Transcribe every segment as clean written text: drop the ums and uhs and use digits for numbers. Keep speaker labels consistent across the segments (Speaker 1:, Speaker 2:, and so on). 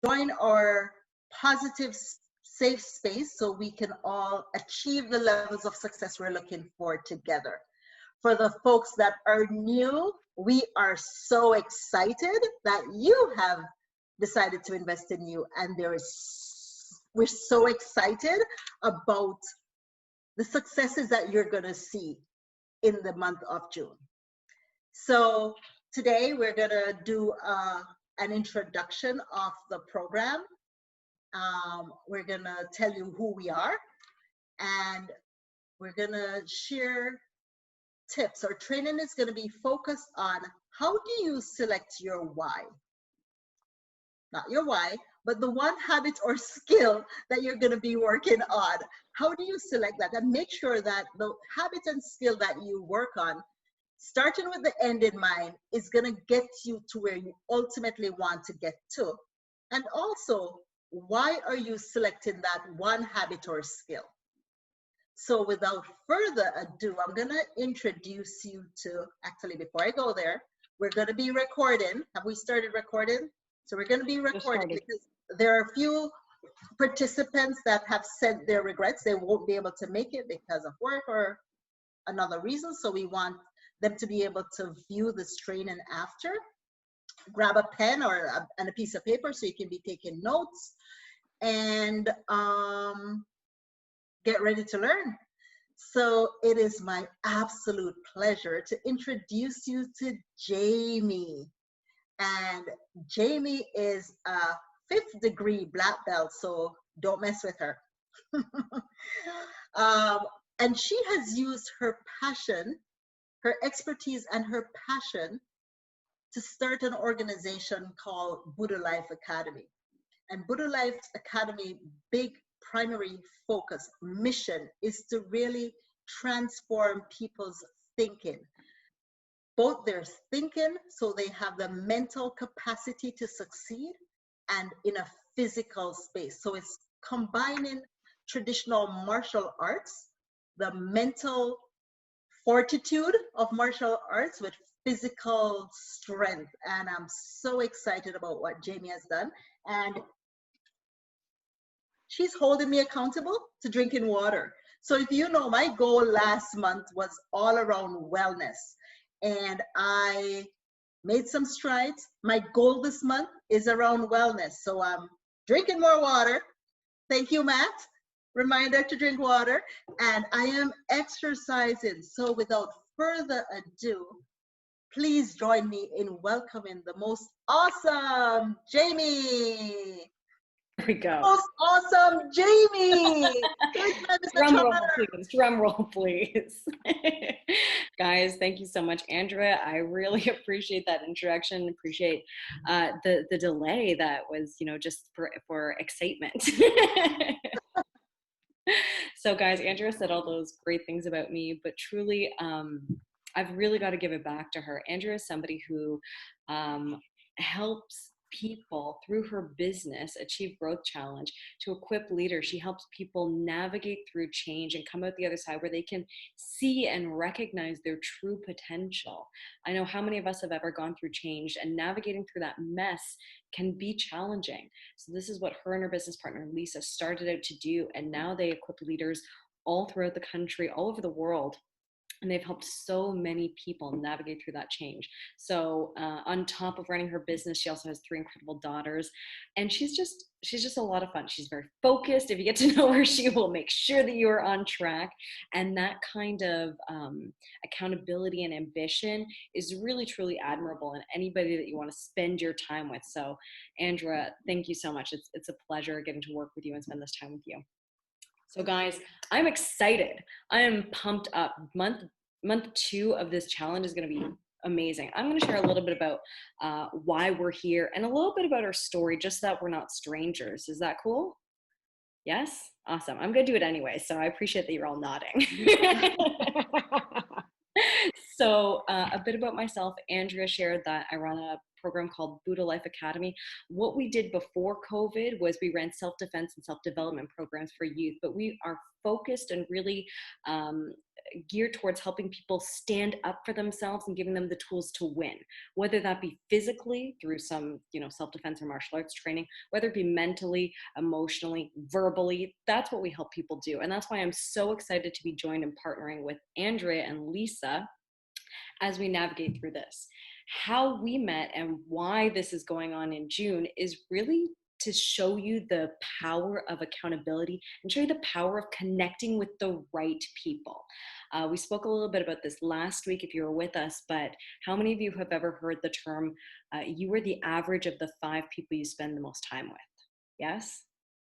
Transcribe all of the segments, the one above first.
Speaker 1: join our positive, safe space so we can all achieve the levels of success we're looking for together. For the folks that are new, we are so excited that you have decided to invest in you, and we're so excited about the successes that you're going to see in the month of June. So today we're going to do an introduction of the program. We're going to tell you who we are, and we're going to share tips. Our training is going to be focused on how do you select your why. Not your why, but the one habit or skill that you're going to be working on. How do you select that? And make sure that the habit and skill that you work on, starting with the end in mind, is going to get you to where you ultimately want to get to. And also, why are you selecting that one habit or skill? So without further ado, I'm going to introduce you to, actually, before I go there, we're going to be recording. Have we started recording? So we're going to be recording because there are a few participants that have sent their regrets. They won't be able to make it because of work or another reason. So we want them to be able to view this training after. Grab a pen or and a piece of paper so you can be taking notes, and get ready to learn. So it is my absolute pleasure to introduce you to Jamie. And Jamie is a 5th degree black belt, so don't mess with her. And she has used her passion, her expertise, and her passion to start an organization called Buddha Life Academy. And Buddha Life Academy, big primary focus, mission is to really transform people's thinking. Both their thinking, so they have the mental capacity to succeed, and in a physical space. So it's combining traditional martial arts, the mental fortitude of martial arts with physical strength. And I'm so excited about what Jamie has done. And she's holding me accountable to drinking water. So if you know, my goal last month was all around wellness, and I made some strides. My goal this month is around wellness. So I'm drinking more water. Thank you, Matt. Reminder to drink water. And I am exercising. So without further ado, please join me in welcoming the most awesome Jamie.
Speaker 2: There we go.
Speaker 1: Most awesome Jamie.
Speaker 2: Drum roll, please. Drum roll, please. Guys, thank you so much, Andrea. I really appreciate that introduction. Appreciate the delay that was, just for excitement. So, guys, Andrea said all those great things about me, but truly, I've really got to give it back to her. Andrea is somebody who helps people through her business achieve growth challenge to equip leaders. She helps people navigate through change and come out the other side where they can see and recognize their true potential. I know how many of us have ever gone through change, and navigating through that mess can be challenging. So this is what her and her business partner Lisa started out to do, and now they equip leaders all throughout the country, all over the world. And they've helped so many people navigate through that change. So on top of running her business, she also has 3 incredible daughters. And she's just a lot of fun. She's very focused. If you get to know her, she will make sure that you are on track. And that kind of accountability and ambition is really, truly admirable in anybody that you want to spend your time with. So Andrea, thank you so much. It's a pleasure getting to work with you and spend this time with you. So guys, I'm excited. I am pumped up. Month 2 of this challenge is going to be amazing. I'm going to share a little bit about why we're here and a little bit about our story, just so that we're not strangers. Is that cool? Yes? Awesome. I'm going to do it anyway, so I appreciate that you're all nodding. So a bit about myself. Andrea shared that I run a program called Buddha Life Academy. What we did before COVID was we ran self-defense and self-development programs for youth, but we are focused and really geared towards helping people stand up for themselves and giving them the tools to win, whether that be physically through some, self-defense or martial arts training, whether it be mentally, emotionally, verbally. That's what we help people do. And that's why I'm so excited to be joined and partnering with Andrea and Lisa as we navigate through this. How we met and why this is going on in June is really to show you the power of accountability and show you the power of connecting with the right people. We spoke a little bit about this last week if you were with us, but how many of you have ever heard the term, you are the average of the 5 people you spend the most time with? Yes?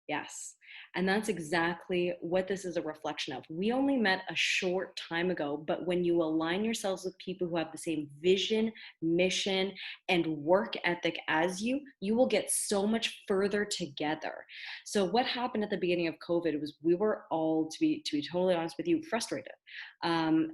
Speaker 2: Yes. And that's exactly what this is a reflection of. We only met a short time ago, but when you align yourselves with people who have the same vision, mission, and work ethic as you, you will get so much further together. So what happened at the beginning of COVID was we were all, to be totally honest with you, frustrated.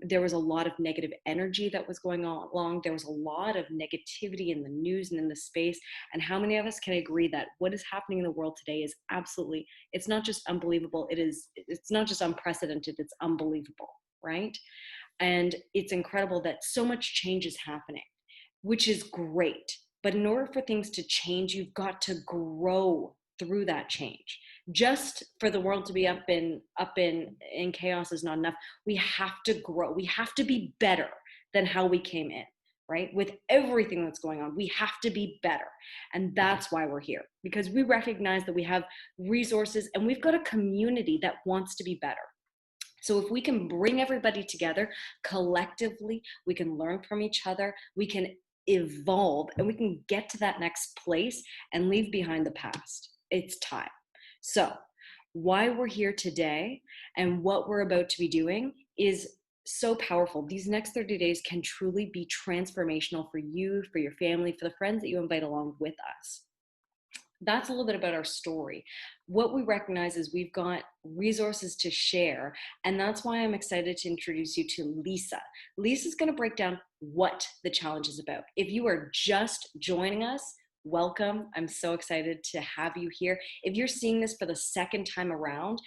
Speaker 2: There was a lot of negative energy that was going on along. There was a lot of negativity in the news and in the space. And how many of us can agree that what is happening in the world today is absolutely, it's not just unbelievable, it's not just unprecedented, it's unbelievable, right? And it's incredible that so much change is happening, which is great. But in order for things to change, you've got to grow through that change. Just for the world to be up in chaos is not enough. We have to grow. We have to be better than how we came in, right? With everything that's going on, we have to be better. And that's why we're here, because we recognize that we have resources and we've got a community that wants to be better. So if we can bring everybody together collectively, we can learn from each other, we can evolve, and we can get to that next place and leave behind the past. It's time. So why we're here today and what we're about to be doing is so powerful. These next 30 days can truly be transformational for you, for your family, for the friends that you invite along with us. That's a little bit about our story. What we recognize is we've got resources to share, and that's why I'm excited to introduce you to Lisa. Lisa's going to break down what the challenge is about. If you are just joining us, welcome. I'm so excited to have you here. If you're seeing this for the second time around,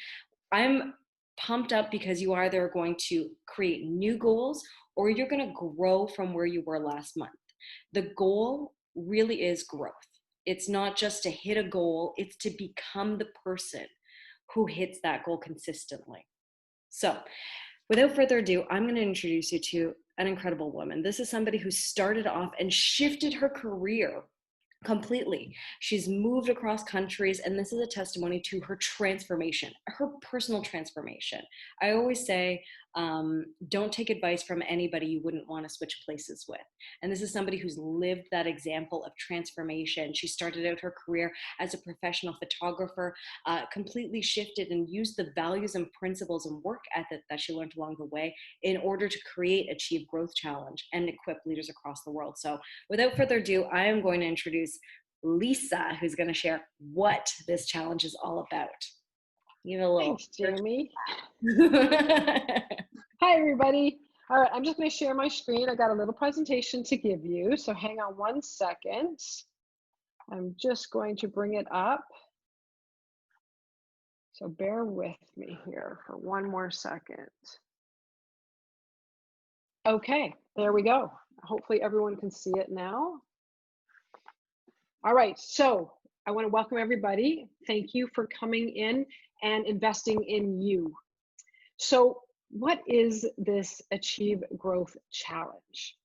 Speaker 2: I'm pumped up because you either are going to create new goals or you're going to grow from where you were last month. The goal really is growth. It's not just to hit a goal, it's to become the person who hits that goal consistently. So without further ado, I'm going to introduce you to an incredible woman. This is somebody who started off and shifted her career completely. She's moved across countries, and this is a testimony to her transformation, her personal transformation. I always say, don't take advice from anybody you wouldn't want to switch places with. And this is somebody who's lived that example of transformation. She started out her career as a professional photographer, completely shifted and used the values and principles and work ethic that she learned along the way in order to create Achieve Growth Challenge and equip leaders across the world. So without further ado, I am going to introduce Lisa, who's going to share what this challenge is all about. You know, a little.
Speaker 3: Thanks, Jamie. Hi, everybody. All right, I'm just going to share my screen. I got a little presentation to give you, so hang on one second. I'm just going to bring it up. So bear with me here for one more second. Okay, there we go. Hopefully everyone can see it now. All right, so I want to welcome everybody. Thank you for coming in and investing in you. So what is this Achieve Growth Challenge?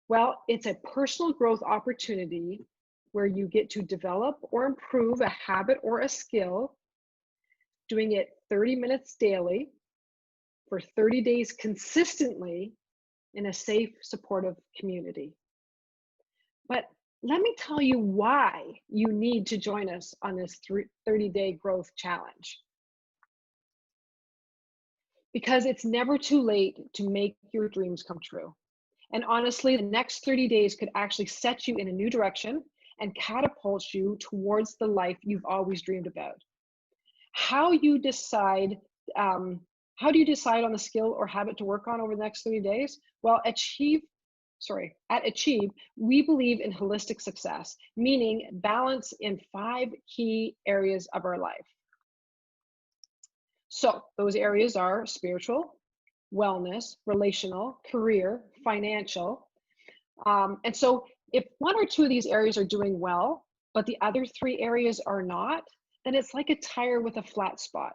Speaker 3: Well, it's a personal growth opportunity where you get to develop or improve a habit or a skill, doing it 30 minutes daily for 30 days consistently in a safe, supportive community. But let me tell you why you need to join us on this 30-day growth challenge. Because it's never too late to make your dreams come true. And honestly, the next 30 days could actually set you in a new direction and catapult you towards the life you've always dreamed about. How do you decide on the skill or habit to work on over the next 30 days? Well, Achieve at Achieve, we believe in holistic success, meaning balance in 5 key areas of our life. So those areas are spiritual, wellness, relational, career, financial. And so if 1 or 2 of these areas are doing well, but the other 3 areas are not, then it's like a tire with a flat spot.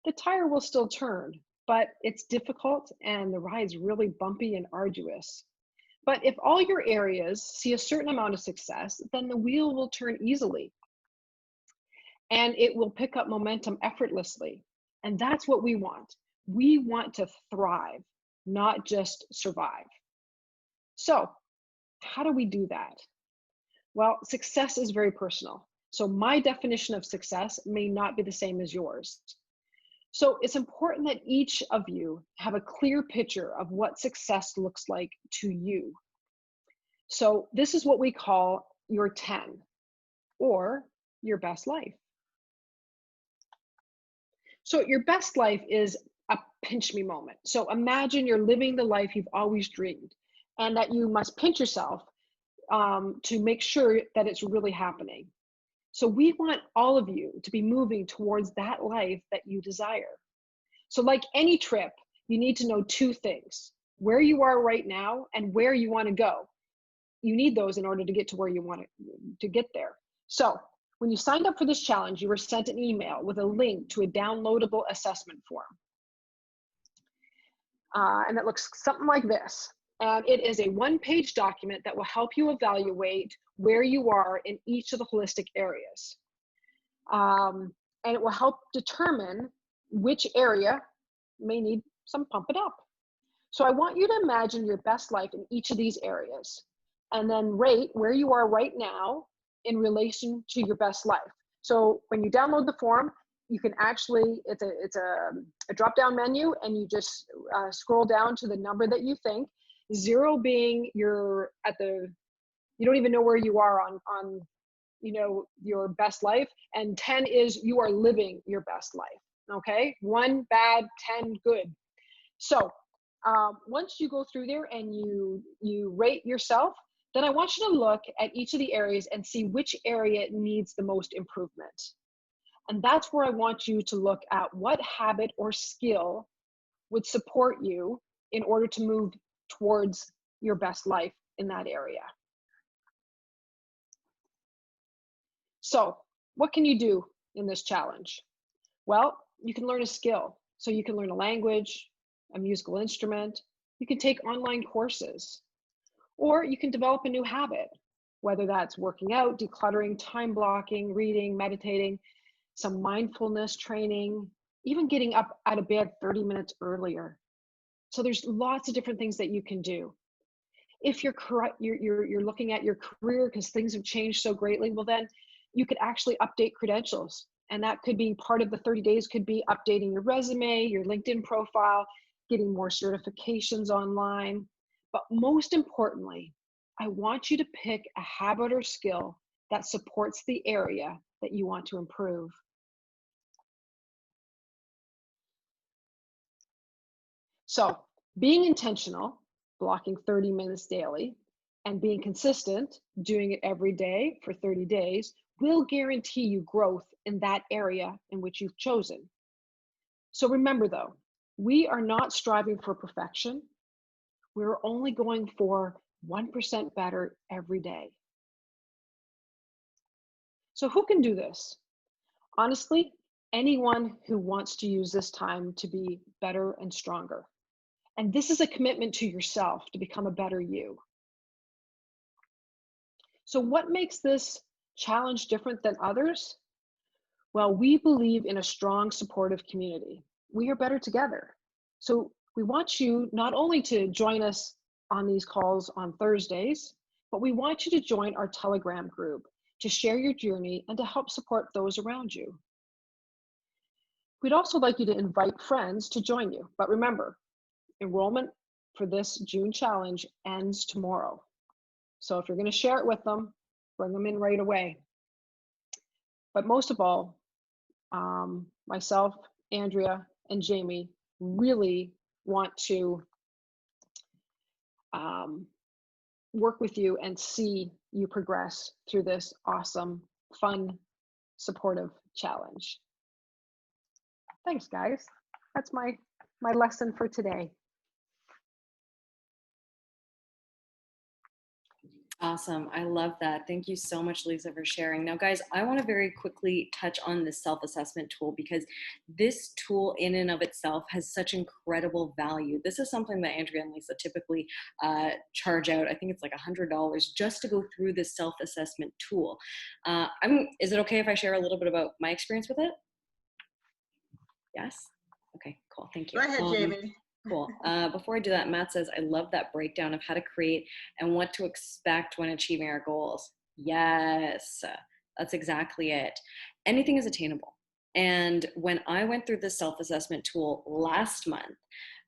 Speaker 3: The tire will still turn, but it's difficult and the ride's really bumpy and arduous. But if all your areas see a certain amount of success, then the wheel will turn easily and it will pick up momentum effortlessly. And that's what we want. We want to thrive, not just survive. So how do we do that? Well, success is very personal. So my definition of success may not be the same as yours. So it's important that each of you have a clear picture of what success looks like to you. So this is what we call your 10, or your best life. So your best life is a pinch me moment. So imagine you're living the life you've always dreamed and that you must pinch yourself to make sure that it's really happening. So we want all of you to be moving towards that life that you desire. So like any trip, you need to know 2 things: where you are right now and where you want to go. You need those in order to get to where you want to get there. So when you signed up for this challenge, you were sent an email with a link to a downloadable assessment form. And it looks something like this. And it is a 1-page document that will help you evaluate where you are in each of the holistic areas. And it will help determine which area may need some pump it up. So I want you to imagine your best life in each of these areas and then rate where you are right now in relation to your best life. So when you download the form, you can actually, it's a drop-down menu, and you just scroll down to the number that you think. 0 being you don't even know where you are on your best life, and 10 is you are living your best life. Okay, 1 bad, 10 good. So once you go through there and you rate yourself, then I want you to look at each of the areas and see which area needs the most improvement. And that's where I want you to look at what habit or skill would support you in order to move towards your best life in that area. So what can you do in this challenge? Well, you can learn a skill. So you can learn a language, a musical instrument, you can take online courses, or you can develop a new habit, whether that's working out, decluttering, time blocking, reading, meditating, some mindfulness training, even getting up out of bed 30 minutes earlier. So there's lots of different things that you can do. If you're looking at your career because things have changed so greatly, well then you could actually update credentials. And that could be part of the 30 days, could be updating your resume, your LinkedIn profile, getting more certifications online. But most importantly, I want you to pick a habit or skill that supports the area that you want to improve. So being intentional, blocking 30 minutes daily, and being consistent, doing it every day for 30 days, will guarantee you growth in that area in which you've chosen. So remember though, we are not striving for perfection. We're only going for 1% better every day. So who can do this? Honestly, anyone who wants to use this time to be better and stronger. And this is a commitment to yourself to become a better you. So what makes this challenge different than others? Well, we believe in a strong, supportive community. We are better together. So we want you not only to join us on these calls on Thursdays, but we want you to join our Telegram group to share your journey and to help support those around you. We'd also like you to invite friends to join you. But remember, enrollment for this June challenge ends tomorrow. So if you're going to share it with them, bring them in right away. But most of all, myself, Andrea, and Jamie really want to work with you and see you progress through this awesome, fun, supportive challenge. Thanks, guys. That's my lesson for today.
Speaker 2: Awesome. I love that. Thank you so much, Lisa, for sharing. Now, guys, I want to very quickly touch on the self-assessment tool, because this tool in and of itself has such incredible value. This is something that Andrea and Lisa typically charge out. I think it's like $100 just to go through this self-assessment tool. Is it okay if I share a little bit about my experience with it? Yes? Okay, cool. Thank you.
Speaker 1: Go ahead, Jamie.
Speaker 2: Cool. Before I do that, Matt says, I love that breakdown of how to create and what to expect when achieving our goals. Yes, that's exactly it. Anything is attainable. And when I went through the self-assessment tool last month,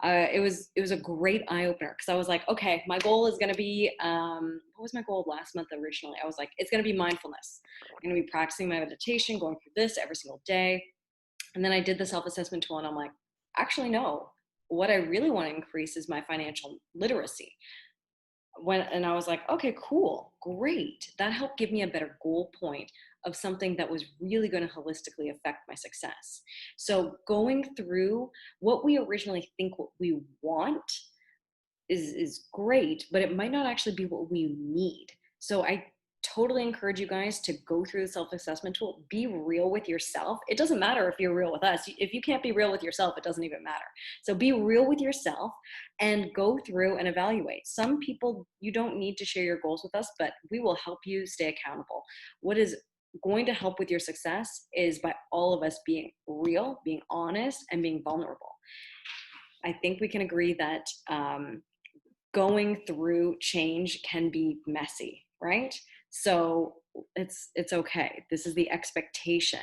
Speaker 2: it was a great eye-opener, because I was like, okay, my goal is going to be, what was my goal last month originally? I was like, it's going to be mindfulness. I'm going to be practicing my meditation, going through this every single day. And then I did the self-assessment tool and I'm like, actually, no. What I really want to increase is my financial literacy. And I was like, okay, cool, great. That helped give me a better goal point of something that was really going to holistically affect my success. So going through what we originally think what we want is great, but it might not actually be what we need. So I totally encourage you guys to go through the self-assessment tool. Be real with yourself. It doesn't matter if you're real with us. If you can't be real with yourself, it doesn't even matter. So be real with yourself and go through and evaluate. Some people, you don't need to share your goals with us, but we will help you stay accountable. What is going to help with your success is by all of us being real, being honest, and being vulnerable. I think we can agree that going through change can be messy, right? So it's okay. This is the expectation.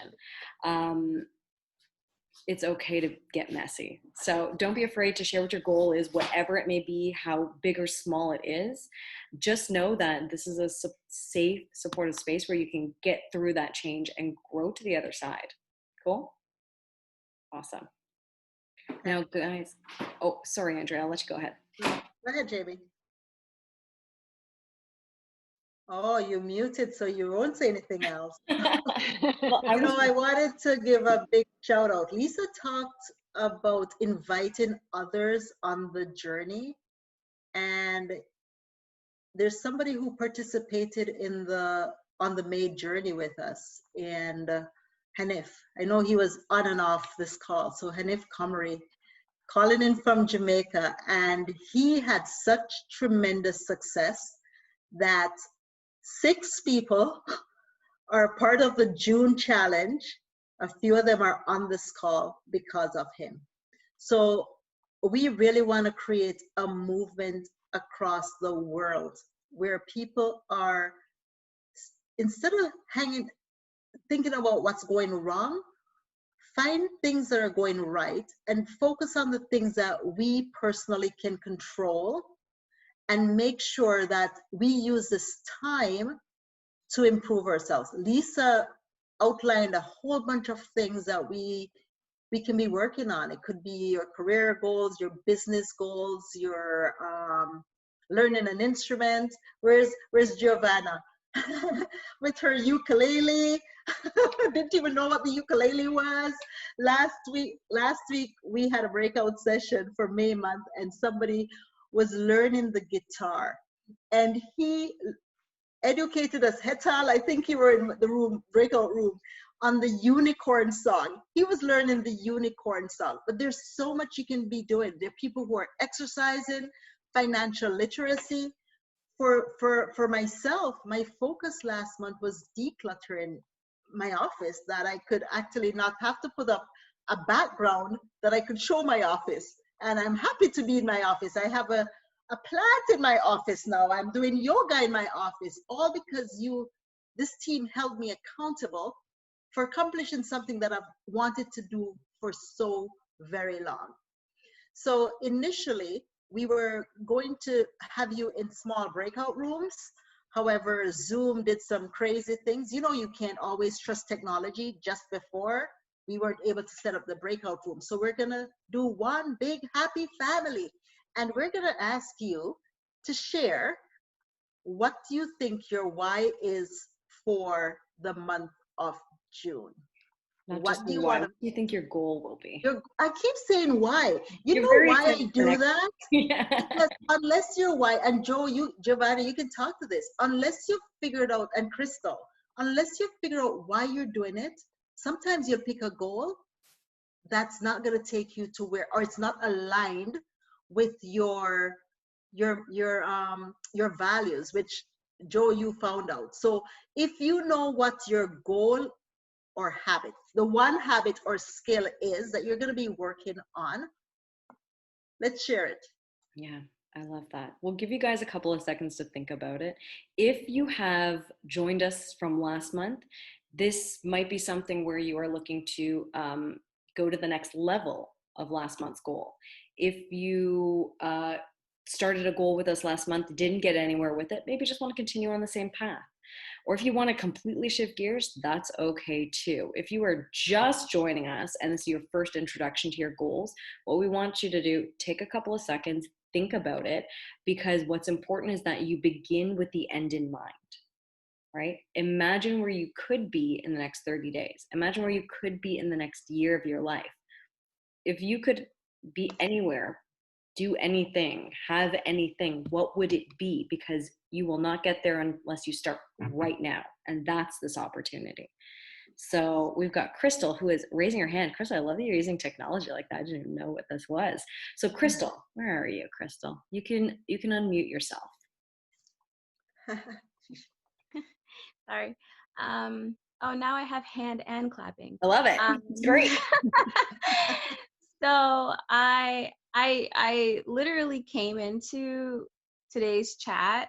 Speaker 2: It's okay to get messy. So don't be afraid to share what your goal is, whatever it may be, how big or small it is. Just know that this is a safe, supportive space where you can get through that change and grow to the other side. Cool? Awesome. Now, guys, oh, sorry, Andrea, I'll let you go ahead.
Speaker 1: Go ahead, Jamie. Oh, you muted, so you won't say anything else.
Speaker 2: Well,
Speaker 1: I wanted to give a big shout out. Lisa talked about inviting others on the journey, and there's somebody who participated on the Maid journey with us, and Hanif. I know he was on and off this call. So Hanif Kamari, calling in from Jamaica, and he had such tremendous success that 6 people are part of the June challenge. A few of them are on this call because of him. So we really want to create a movement across the world where people are, instead of thinking about what's going wrong, find things that are going right and focus on the things that we personally can control, and make sure that we use this time to improve ourselves. Lisa outlined a whole bunch of things that we can be working on. It could be your career goals, your business goals, your learning an instrument. Where's Giovanna? With her ukulele. Didn't even know what the ukulele was. Last week we had a breakout session for May month, and somebody was learning the guitar, and he educated us. Hetal, I think you were in the breakout room, on the unicorn song. He was learning the unicorn song. But there's so much you can be doing. There are people who are exercising, financial literacy. For myself, my focus last month was decluttering my office, that I could actually not have to put up a background, that I could show my office. And I'm happy to be in my office. I have a plant in my office now. I'm doing yoga in my office, all because this team held me accountable for accomplishing something that I've wanted to do for so very long. So initially, we were going to have you in small breakout rooms. However, Zoom did some crazy things. You can't always trust technology. Just before, we weren't able to set up the breakout room. So we're gonna do one big happy family. And we're gonna ask you to share what do you think your why is for the month of June?
Speaker 2: Not
Speaker 1: What
Speaker 2: just
Speaker 1: do
Speaker 2: the
Speaker 1: you
Speaker 2: why.
Speaker 1: want
Speaker 2: What do you think your goal will be?
Speaker 1: to? I keep saying why. You
Speaker 2: You're
Speaker 1: know
Speaker 2: very
Speaker 1: why I
Speaker 2: excited for
Speaker 1: do
Speaker 2: next.
Speaker 1: that?
Speaker 2: Yeah.
Speaker 1: Because unless you're why, and Joe, Giovanni, you can talk to this. Unless you figure it out, and Crystal, unless you figure out why you're doing it, sometimes you'll pick a goal that's not going to take you to where, or it's not aligned with your values, which Joe, you found out. So if you know what your goal or habit, the one habit or skill is that you're going to be working on, let's share it.
Speaker 2: Yeah, I love that. We'll give you guys a couple of seconds to think about it. If you have joined us from last month, this might be something where you are looking to go to the next level of last month's goal. If you started a goal with us last month, didn't get anywhere with it, maybe just want to continue on the same path. Or if you want to completely shift gears, that's okay too. If you are just joining us and this is your first introduction to your goals, what we want you to do, take a couple of seconds, think about it, because what's important is that you begin with the end in mind, right? Imagine where you could be in the next 30 days. Imagine where you could be in the next year of your life. If you could be anywhere, do anything, have anything, what would it be? Because you will not get there unless you start right now. And that's this opportunity. So we've got Crystal, who is raising her hand. Crystal, I love that you're using technology like that. I didn't even know what this was. So Crystal, where are you, Crystal? You can unmute yourself.
Speaker 4: Sorry. Oh, now I have hand and clapping.
Speaker 2: I love it. It's great.
Speaker 4: So I literally came into today's chat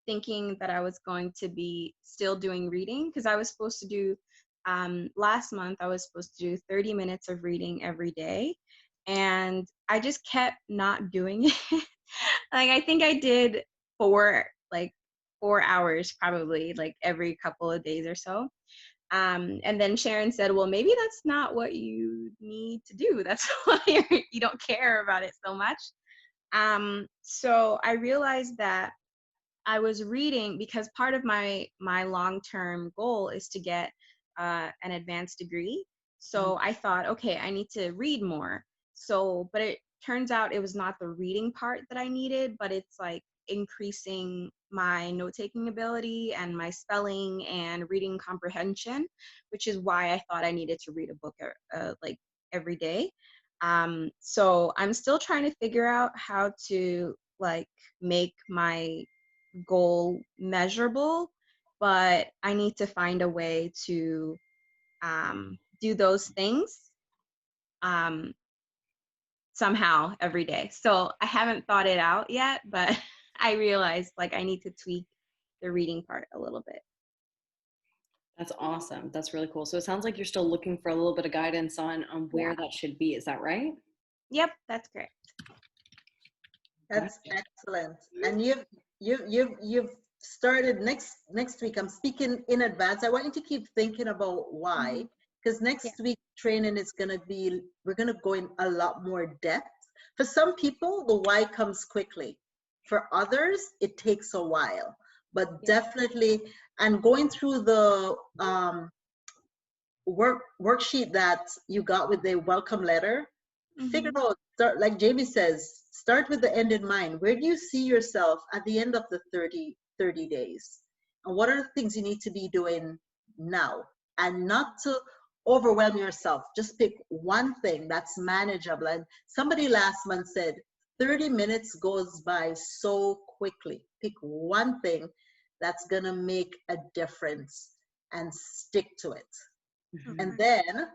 Speaker 4: thinking that I was going to be still doing reading, because I was supposed to do last month I was supposed to do 30 minutes of reading every day, and I just kept not doing it. Like I think I did 4 hours probably, like every couple of days or so. And then Sharon said, well, maybe that's not what you need to do. That's why you don't care about it so much. So I realized that I was reading because part of my long-term goal is to get an advanced degree. So I thought, okay, I need to read more. So, but it turns out it was not the reading part that I needed, but it's like increasing my note-taking ability and my spelling and reading comprehension, which is why I thought I needed to read a book like every day. So I'm still trying to figure out how to like make my goal measurable, but I need to find a way to do those things somehow every day. So I haven't thought it out yet, but I realized like I need to tweak the reading part a little bit.
Speaker 2: That's awesome. That's really cool. So it sounds like you're still looking for a little bit of guidance on where that should be. Is that right?
Speaker 4: Yep, that's correct.
Speaker 1: That's excellent. And you've started next week. I'm speaking in advance. I want you to keep thinking about why, because next week training is gonna be, we're gonna go in a lot more depth. For some people, the why comes quickly. For others, it takes a while. But definitely, and going through the worksheet that you got with the welcome letter, figure out, start, like Jamie says, start with the end in mind. Where do you see yourself at the end of the 30 days? And what are the things you need to be doing now? And not to overwhelm yourself. Just pick one thing that's manageable. And somebody last month said, 30 minutes goes by so quickly. Pick one thing that's gonna make a difference and stick to it. And then,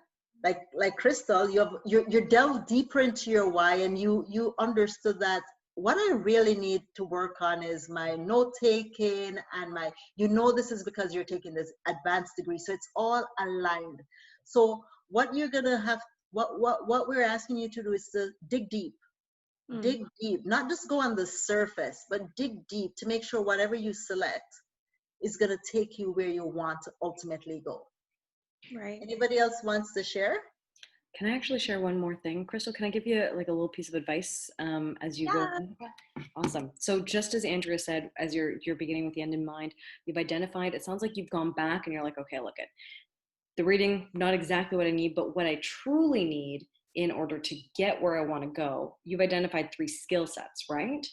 Speaker 1: like Crystal, you delve deeper into your why, and you understood that what I really need to work on is my note taking and my, this is because you're taking this advanced degree, so it's all aligned. So what you're gonna have, what we're asking you to do is to dig deep. Dig deep, not just go on the surface, but dig deep to make sure whatever you select is gonna take you where you want to ultimately go.
Speaker 4: Right.
Speaker 1: Anybody else wants to share?
Speaker 2: Can I actually share one more thing? Crystal, can I give you like a little piece of advice as you go? Awesome. So just as Andrea said, as you're beginning with the end in mind, you've identified, it sounds like you've gone back and you're like, okay, look at the reading, not exactly what I need, but what I truly need in order to get where I want to go. You've identified 3 skill sets, right?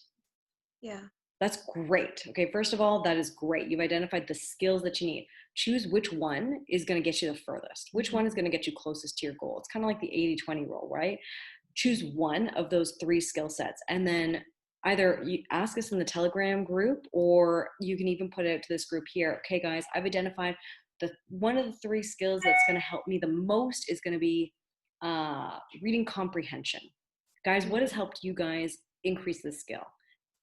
Speaker 4: Yeah.
Speaker 2: That's great. Okay, first of all, that is great. You've identified the skills that you need. Choose which one is going to get you the furthest, which one is going to get you closest to your goal. It's kind of like the 80-20 rule, right? Choose one of those 3 skill sets, and then either you ask us in the Telegram group, or you can even put it out to this group here. Okay, guys, I've identified one of the 3 skills that's going to help me the most is going to be reading comprehension. Guys, what has helped you guys increase this skill?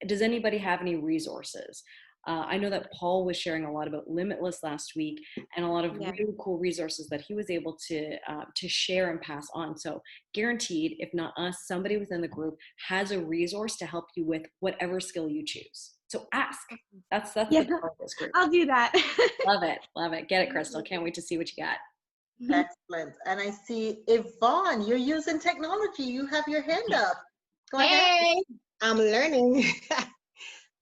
Speaker 2: Does anybody have any resources? I know that Paul was sharing a lot about Limitless last week, and a lot of really cool resources that he was able to share and pass on. So guaranteed, if not us, somebody within the group has a resource to help you with whatever skill you choose. So ask. That's the part of this group.
Speaker 4: I'll do that.
Speaker 2: Love it. Get it, Crystal. Can't wait to see what you got.
Speaker 1: Excellent. And I see Yvonne, you're using technology. You have your hand up. Go ahead.
Speaker 5: Hey, I'm learning.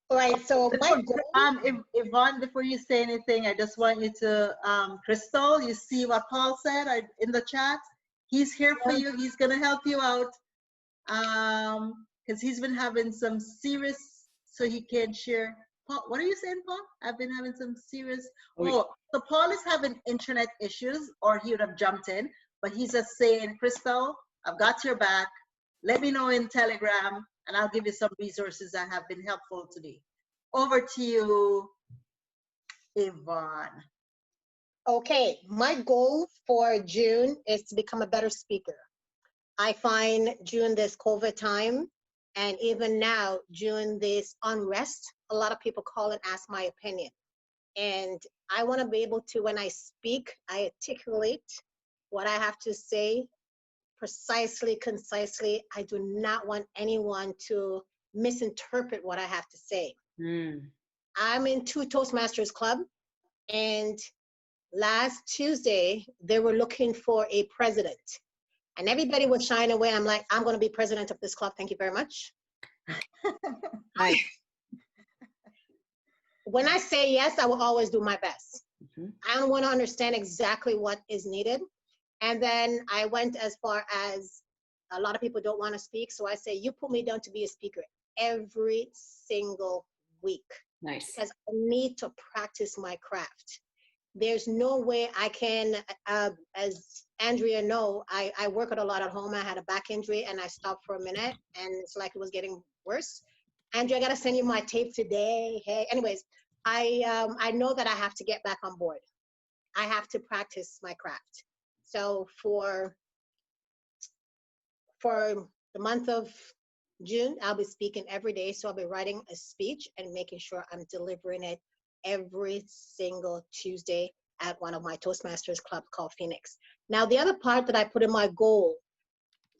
Speaker 5: All right, so my goal.
Speaker 1: Yvonne, before you say anything, I just want you to, Crystal, you see what Paul said in the chat? He's here for you. He's going to help you out because he's been having some serious, so he can share. Paul, what are you saying, Paul? I've been having some serious, so Paul is having internet issues, or he would have jumped in, but he's just saying, Crystal, I've got your back. Let me know in Telegram, and I'll give you some resources that have been helpful to me. Over to you, Yvonne.
Speaker 5: Okay, my goal for June is to become a better speaker. I find during this COVID time, and even now during this unrest, a lot of people call and ask my opinion. And I want to be able to, when I speak, I articulate what I have to say precisely, concisely. I do not want anyone to misinterpret what I have to say. I'm in 2 Toastmasters Club, and last Tuesday, they were looking for a president. And everybody was shying away. I'm like, I'm going to be president of this club. Thank you very much.
Speaker 2: Nice.
Speaker 5: When I say yes, I will always do my best. I don't want to understand exactly what is needed. And then I went as far as a lot of people don't want to speak. So I say, you put me down to be a speaker every single week.
Speaker 2: Nice.
Speaker 5: Because I need to practice my craft. There's no way I can, as Andrea know, I work out a lot at home. I had a back injury and I stopped for a minute, and it's like it was getting worse. Andrea, I got to send you my tape today. Hey, anyways, I know that I have to get back on board. I have to practice my craft. So for the month of June, I'll be speaking every day. So I'll be writing a speech and making sure I'm delivering it every single Tuesday at one of my Toastmasters clubs called Phoenix. Now, the other part that I put in my goal,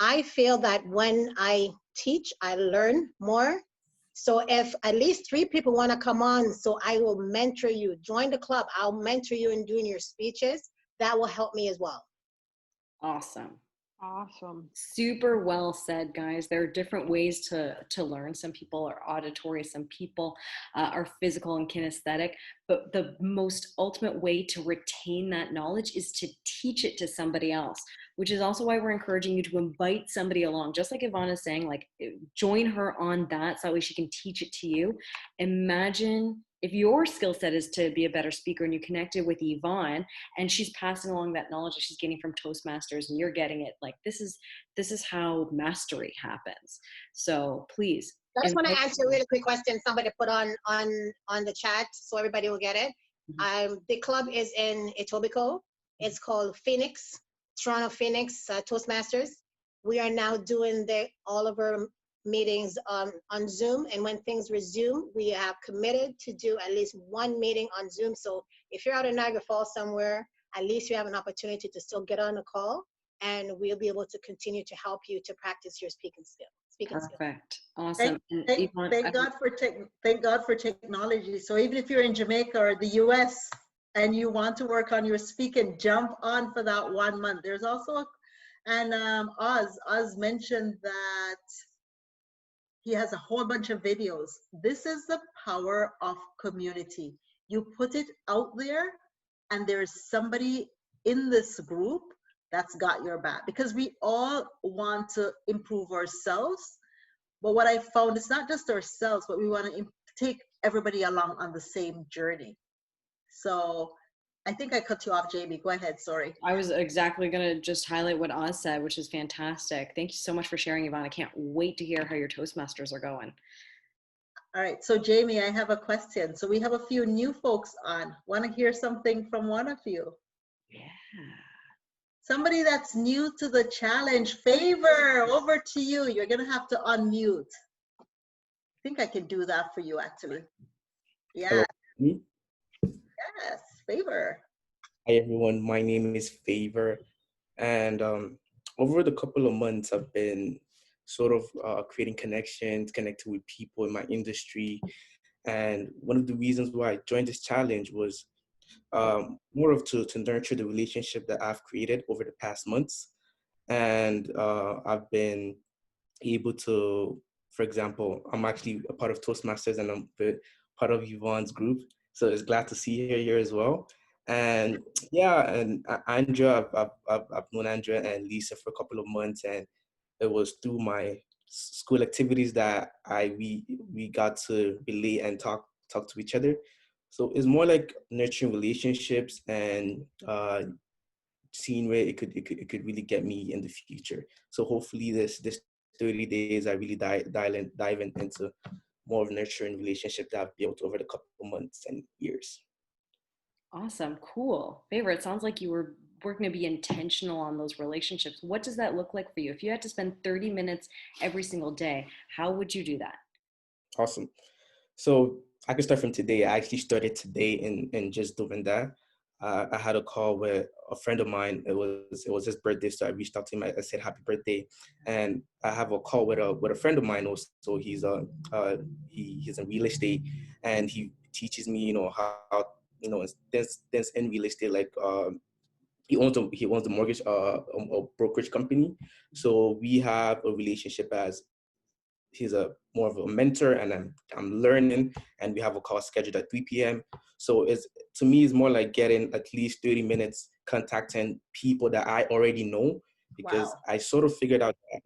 Speaker 5: I feel that when I teach, I learn more. So if at least 3 people want to come on, so I will mentor you. Join the club. I'll mentor you in doing your speeches. That will help me as well.
Speaker 2: Awesome.
Speaker 3: Awesome.
Speaker 2: Super well said, guys. There are different ways to learn. Some people are auditory, some people are physical and kinesthetic, but the most ultimate way to retain that knowledge is to teach it to somebody else, which is also why we're encouraging you to invite somebody along. Just like Yvonne is saying, like, join her on that so that way she can teach it to you. Imagine if your skill set is to be a better speaker and you connected with Yvonne and she's passing along that knowledge that she's getting from Toastmasters and you're getting it, like this is how mastery happens. So please.
Speaker 5: I just want to answer a really quick question somebody put on the chat so everybody will get it. The club is in Etobicoke. It's called Phoenix, Toronto Phoenix Toastmasters. We are now doing all of our meetings on Zoom, and when things resume, we have committed to do at least 1 meeting on Zoom. So if you're out in Niagara Falls somewhere, at least you have an opportunity to still get on a call, and we'll be able to continue to help you to practice your speaking skills.
Speaker 2: Perfect. Awesome.
Speaker 1: Thank God for technology. So even if you're in Jamaica or the US and you want to work on your speaking, jump on for that 1 month. There's also And Oz mentioned that he has a whole bunch of videos. This is the power of community. You put it out there, and there's somebody in this group that's got your back, because we all want to improve ourselves. But what I found is not just ourselves, but we want to take everybody along on the same journey. So I think I cut you off, Jamie. Go ahead. Sorry.
Speaker 2: I was exactly going to just highlight what Oz said, which is fantastic. Thank you so much for sharing, Yvonne. I can't wait to hear how your Toastmasters are going.
Speaker 1: All right. So Jamie, I have a question. So we have a few new folks on. Want to hear something from one of you?
Speaker 2: Yeah.
Speaker 1: Somebody that's new to the challenge. Favor, over to you. You're going to have to unmute. I think I can do that for you, actually. Yeah.
Speaker 6: Hello.
Speaker 1: Yes, Favor.
Speaker 6: Hi everyone, my name is Favor, and over the couple of months I've been sort of creating connections, connecting with people in my industry, and one of the reasons why I joined this challenge was more of to nurture the relationship that I've created over the past months, and I've been able to, for example, I'm actually a part of Toastmasters and I'm part of Yvonne's group. So it's glad to see her here as well. And yeah, and Andrea, I've known Andrea and Lisa for a couple of months, and it was through my school activities that we got to relate and talk to each other. So it's more like nurturing relationships and seeing where it could really get me in the future. So hopefully this 30 days I really dive into more of nurturing relationship that I've built over the couple of months and years.
Speaker 2: Awesome. Cool. Favor, it sounds like you were working to be intentional on those relationships. What does that look like for you? If you had to spend 30 minutes every single day, how would you do that?
Speaker 6: Awesome. So I can start from today. I actually started today in just doing that. I had a call with a friend of mine. It was his birthday, so I reached out to him. I said happy birthday, and I have a call with a friend of mine also. So he's he's in real estate, and he teaches me how there's in real estate, like he owns a mortgage a brokerage company. So we have a relationship as he's a more of a mentor, and I'm learning, and we have a call scheduled at 3 p.m. So to me it's more like getting at least 30 minutes contacting people that I already know, because
Speaker 1: Wow.
Speaker 6: I sort of figured out that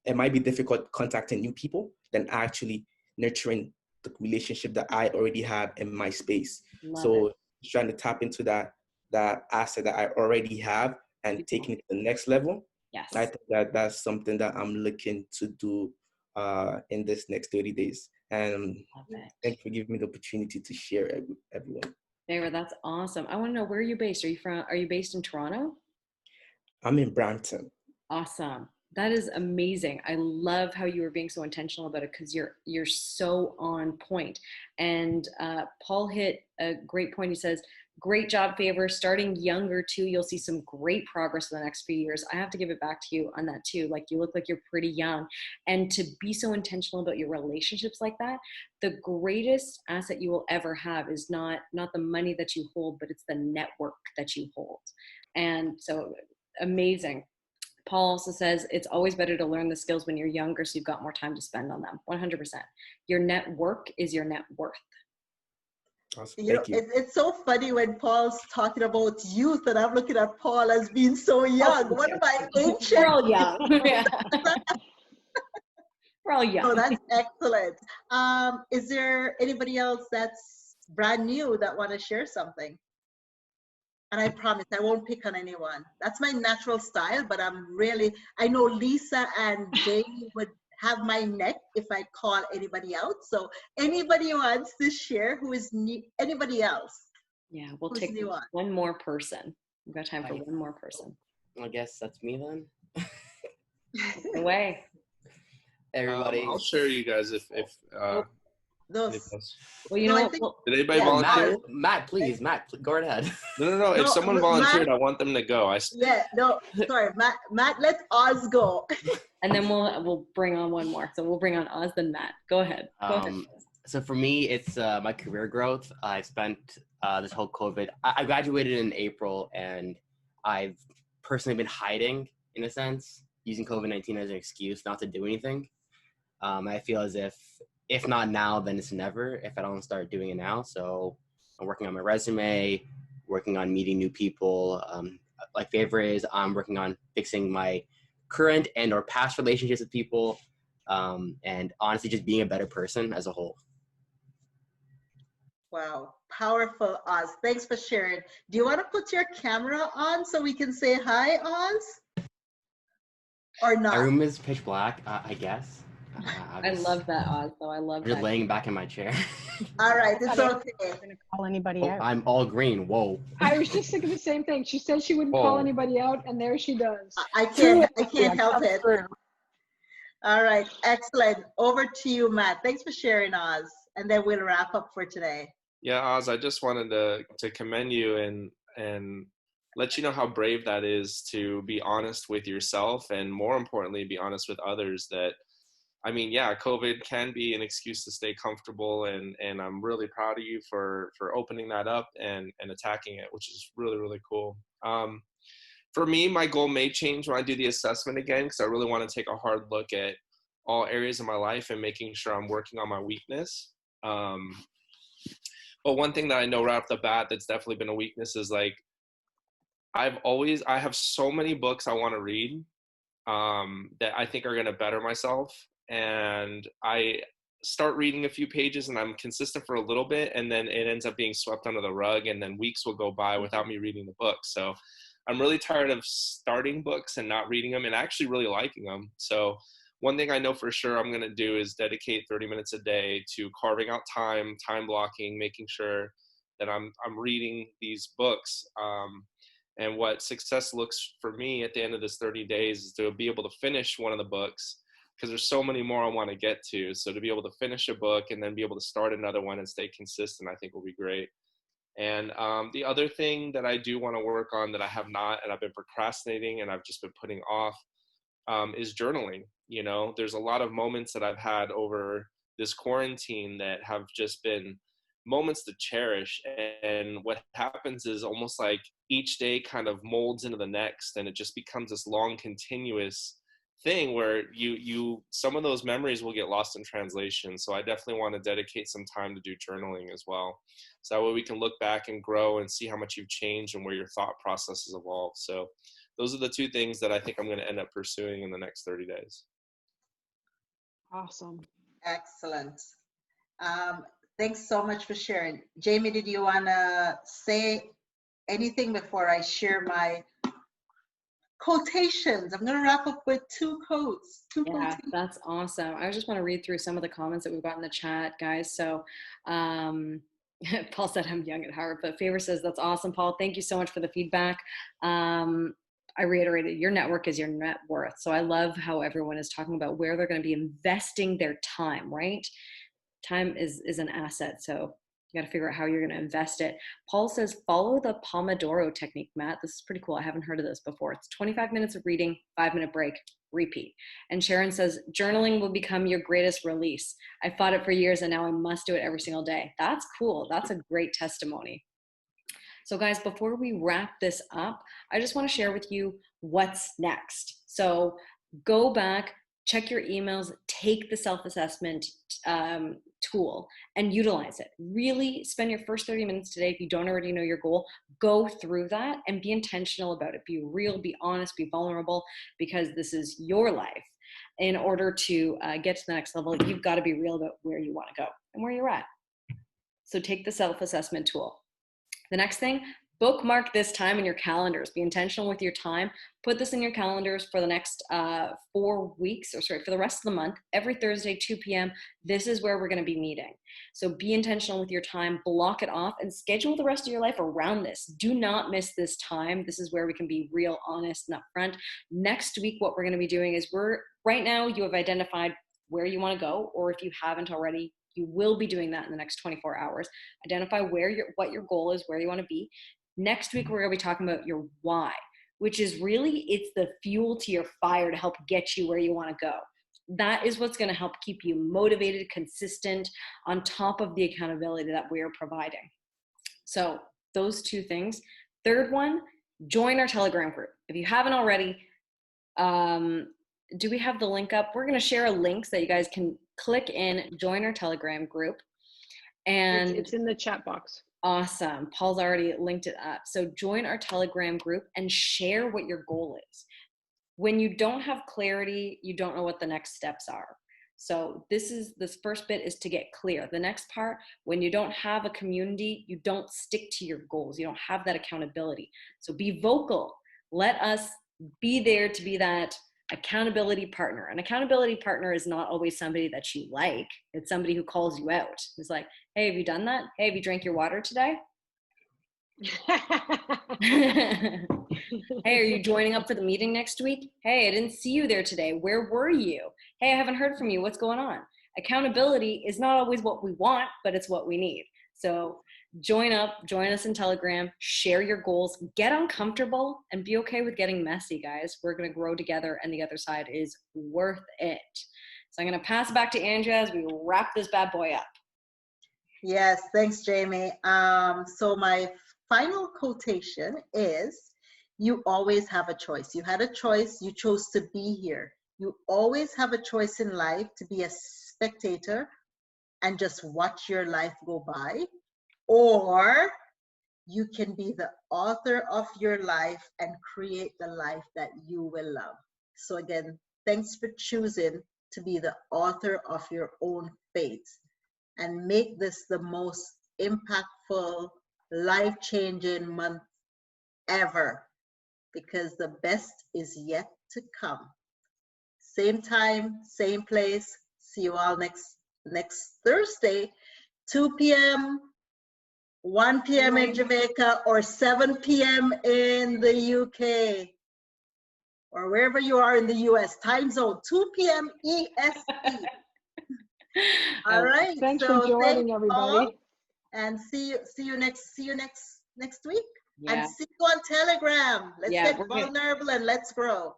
Speaker 6: it might be difficult contacting new people than actually nurturing the relationship that I already have in my space. So trying to tap into that asset that I already have and taking it to the next level.
Speaker 2: Yes.
Speaker 6: I think that's something that I'm looking to do in this next 30 days. And thank you for giving me the opportunity to share it with everyone.
Speaker 2: Favor, that's awesome. I want to know, where are you based? Are you based in Toronto?
Speaker 6: I'm in Brampton.
Speaker 2: Awesome. That is amazing. I love how you were being so intentional about it, because you're so on point. And Paul hit a great point. He says, great job, Favor. Starting younger too, you'll see some great progress in the next few years. I have to give it back to you on that too. Like, you look like you're pretty young, and to be so intentional about your relationships like that, the greatest asset you will ever have is not the money that you hold, but it's the network that you hold. And so amazing. Paul also says it's always better to learn the skills when you're younger, so you've got more time to spend on them. 100%. Your network is your net worth.
Speaker 6: Awesome. Thank you.
Speaker 1: It's so funny when Paul's talking about youth, and I'm looking at Paul as being so young. What am I, ancient?
Speaker 2: We're all young. Yeah. We're all young.
Speaker 1: Oh, that's excellent. Is there anybody else that's brand new that want to share something? And I promise I won't pick on anyone. That's my natural style, but I know Lisa and Jamie would have my neck if I call anybody out. So anybody who wants to share who is new, anybody else?
Speaker 2: Yeah, we'll take one more person. We've got time for one more person.
Speaker 7: I guess that's me then.
Speaker 2: Away.
Speaker 7: Everybody.
Speaker 8: I'll share you guys if
Speaker 1: Those.
Speaker 2: Well, you know what?
Speaker 8: Did anybody volunteer?
Speaker 7: Matt, please, go right ahead.
Speaker 8: No. If someone volunteered, I want them to go.
Speaker 1: Sorry, Matt, let Oz go.
Speaker 2: And then we'll bring on one more. So we'll bring on Oz, then Matt. Go ahead.
Speaker 7: So for me, it's my career growth. I've spent this whole COVID. I graduated in April, and I've personally been hiding in a sense, using COVID-19 as an excuse not to do anything. I feel as if not now, then it's never, if I don't start doing it now. So I'm working on my resume, working on meeting new people. Like Favor is, I'm working on fixing my current and or past relationships with people, and honestly just being a better person as a whole.
Speaker 1: Wow, powerful, Oz. Thanks for sharing. Do you want to put your camera on so we can say hi, Oz? Or
Speaker 7: My
Speaker 1: not?
Speaker 7: room is pitch black, I guess.
Speaker 2: I love that, Oz, though. I love
Speaker 7: I'm just
Speaker 2: that.
Speaker 7: laying back in my chair.
Speaker 1: All right, it's
Speaker 5: Somebody
Speaker 1: okay.
Speaker 5: not gonna call anybody
Speaker 7: Oh,
Speaker 5: out.
Speaker 7: I'm all green. Whoa.
Speaker 3: I was just thinking the same thing. She said she wouldn't call
Speaker 7: Whoa.
Speaker 3: anybody out, and there she does.
Speaker 1: I
Speaker 5: True,
Speaker 1: can't help
Speaker 5: come
Speaker 1: it.
Speaker 5: through.
Speaker 1: All right, excellent. Over to you, Matt. Thanks for sharing, Oz. And then we'll wrap up for today.
Speaker 8: Yeah, Oz, I just wanted to commend you and let you know how brave that is to be honest with yourself, and more importantly, be honest with others. That, I mean, yeah, COVID can be an excuse to stay comfortable, and I'm really proud of you for opening that up and attacking it, which is really, really cool. For me, my goal may change when I do the assessment again, because I really want to take a hard look at all areas of my life and making sure I'm working on my weakness. But one thing that I know right off the bat that's definitely been a weakness is, like, I have so many books I want to read that I think are going to better myself. And I start reading a few pages and I'm consistent for a little bit, and then it ends up being swept under the rug, and then weeks will go by without me reading the book. So I'm really tired of starting books and not reading them and actually really liking them. So one thing I know for sure I'm going to do is dedicate 30 minutes a day to carving out time blocking, making sure that I'm reading these books. And what success looks for me at the end of this 30 days is to be able to finish one of the books, because there's so many more I want to get to. So to be able to finish a book and then be able to start another one and stay consistent, I think will be great. And the other thing that I do want to work on that I have not, and I've been procrastinating and I've just been putting off, is journaling. You know, there's a lot of moments that I've had over this quarantine that have just been moments to cherish. And what happens is almost like each day kind of molds into the next, and it just becomes this long, continuous thing where you some of those memories will get lost in translation. So I definitely want to dedicate some time to do journaling as well, so that way we can look back and grow and see how much you've changed and where your thought process has evolved. So those are the two things that I think I'm going to end up pursuing in the next 30 days.
Speaker 3: Awesome.
Speaker 1: Excellent. Thanks so much for sharing. Jamie, did you want to say anything before I share my quotations? I'm going to wrap up with two quotes.
Speaker 2: Yeah, that's awesome. I just want to read through some of the comments that we've got in the chat, guys. So Paul said I'm young at heart, but Favor says, that's awesome, Paul. Thank you so much for the feedback. I reiterated, your network is your net worth. So I love how everyone is talking about where they're going to be investing their time, right? Time is an asset. So you got to figure out how you're going to invest it. Paul says, follow the Pomodoro technique, Matt. This is pretty cool. I haven't heard of this before. It's 25 minutes of reading, 5-minute break, repeat. And Sharon says, journaling will become your greatest release. I fought it for years and now I must do it every single day. That's cool. That's a great testimony. So guys, before we wrap this up, I just want to share with you what's next. So go back, check your emails, take the self-assessment tool and utilize it. Really spend your first 30 minutes today. If you don't already know your goal, go through that and be intentional about it. Be real, be honest, be vulnerable, because this is your life. In order to get to the next level, you've got to be real about where you want to go and where you're at. So take the self-assessment tool. The next thing, bookmark this time in your calendars. Be intentional with your time. Put this in your calendars for the next 4 weeks, for the rest of the month. Every Thursday, 2 p.m., this is where we're going to be meeting. So be intentional with your time, block it off, and schedule the rest of your life around this. Do not miss this time. This is where we can be real, honest, and upfront. Next week, what we're going to be doing is right now you have identified where you want to go, or if you haven't already, you will be doing that in the next 24 hours. Identify what your goal is, where you want to be. Next week, we're going to be talking about your why, which is really, it's the fuel to your fire to help get you where you want to go. That is what's going to help keep you motivated, consistent, on top of the accountability that we're providing. So those two things. Third one, join our Telegram group. If you haven't already, Do we have the link up? We're going to share a link so that you guys can click in, join our Telegram group. And
Speaker 3: it's in the chat box.
Speaker 2: Awesome. Paul's already linked it up. So join our Telegram group and share what your goal is. When you don't have clarity, you don't know what the next steps are. So this first bit is to get clear. The next part, when you don't have a community, you don't stick to your goals. You don't have that accountability. So be vocal. Let us be there to be that accountability partner. An accountability partner is not always somebody that you like. It's somebody who calls you out. It's like, hey, have you done that? Hey, have you drank your water today? Hey, are you joining up for the meeting next week? Hey, I didn't see you there today. Where were you? Hey, I haven't heard from you. What's going on? Accountability is not always what we want, but it's what we need. So join us in Telegram, share your goals, get uncomfortable, and be okay with getting messy, guys. We're going to grow together, and the other side is worth it. So I'm going to pass it back to Andrea as we wrap this bad boy up.
Speaker 1: Yes, thanks, Jamie. So my final quotation is, you always have a choice. You had a choice. You chose to be here. You always have a choice in life to be a spectator and just watch your life go by, or you can be the author of your life and create the life that you will love. So again, thanks for choosing to be the author of your own fate and make this the most impactful, life-changing month ever, because the best is yet to come. Same time, same place. See you all next Thursday, 2 p.m., 1 p.m. in Jamaica, or 7 p.m. in the UK, or wherever you are in the US, time zone, 2 p.m. EST. All right.
Speaker 3: Thanks for joining, everybody.
Speaker 1: And see you next week.
Speaker 2: Yeah.
Speaker 1: And see you on Telegram. Let's get vulnerable and let's grow.